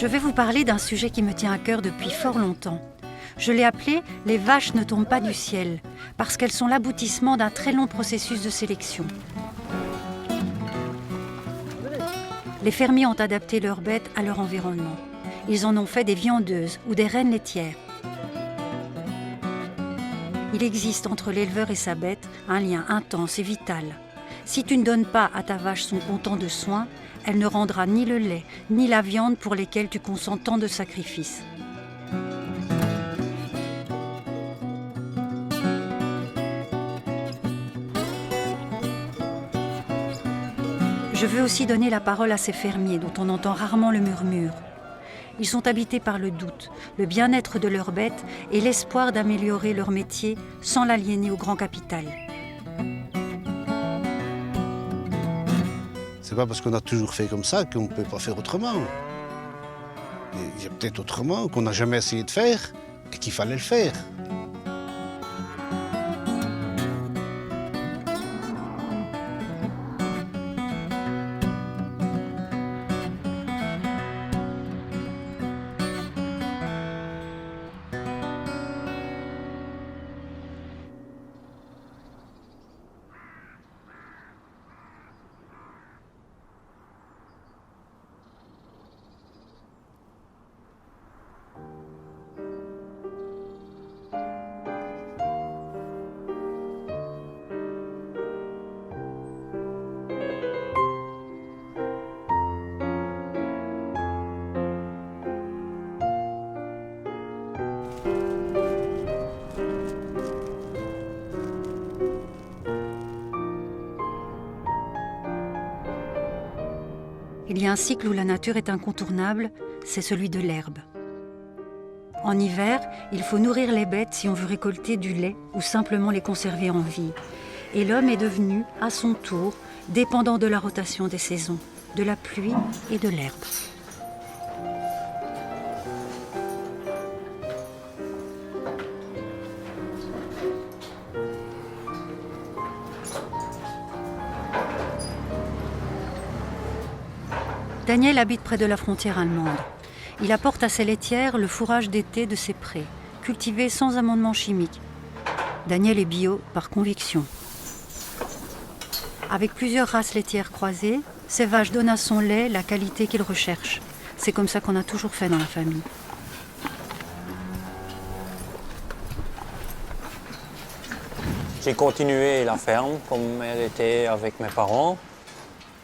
Je vais vous parler d'un sujet qui me tient à cœur depuis fort longtemps. Je l'ai appelé « Les vaches ne tombent pas du ciel » parce qu'elles sont l'aboutissement d'un très long processus de sélection. Les fermiers ont adapté leurs bêtes à leur environnement. Ils en ont fait des viandeuses ou des reines laitières. Il existe entre l'éleveur et sa bête un lien intense et vital. Si tu ne donnes pas à ta vache son comptant de soins, elle ne rendra ni le lait, ni la viande pour lesquelles tu consens tant de sacrifices. Je veux aussi donner la parole à ces fermiers dont on entend rarement le murmure. Ils sont habités par le doute, le bien-être de leurs bêtes et l'espoir d'améliorer leur métier sans l'aliéner au grand capital. C'est pas parce qu'on a toujours fait comme ça qu'on ne peut pas faire autrement. Il y a peut-être autrement qu'on n'a jamais essayé de faire et qu'il fallait le faire. Il y a un cycle où la nature est incontournable, c'est celui de l'herbe. En hiver, il faut nourrir les bêtes si on veut récolter du lait ou simplement les conserver en vie. Et l'homme est devenu, à son tour, dépendant de la rotation des saisons, de la pluie et de l'herbe. Daniel habite près de la frontière allemande. Il apporte à ses laitières le fourrage d'été de ses prés, cultivé sans amendement chimique. Daniel est bio par conviction. Avec plusieurs races laitières croisées, ces vaches donnent à son lait la qualité qu'il recherche. C'est comme ça qu'on a toujours fait dans la famille. J'ai continué la ferme comme elle était avec mes parents.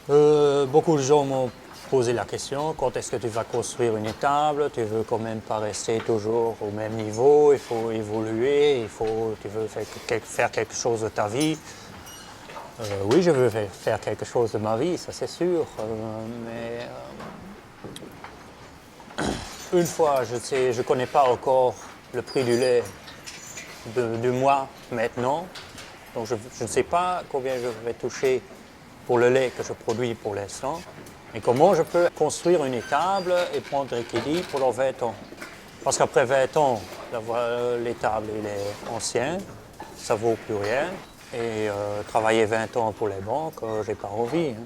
Beaucoup de gens m'ont posé la question, quand est-ce que tu vas construire une étable? Tu veux quand même pas rester toujours au même niveau, il faut évoluer, tu veux faire quelque chose de ta vie. Oui, je veux faire quelque chose de ma vie, ça c'est sûr. Une fois, je ne connais pas encore le prix du lait du mois maintenant. Donc je ne sais pas combien je vais toucher pour le lait que je produis pour l'instant. Et comment je peux construire une étable et prendre l'équilibre pendant 20 ans. Parce qu'après 20 ans, l'étable est ancienne, ça ne vaut plus rien. Et travailler 20 ans pour les banques, j'ai pas envie. Hein.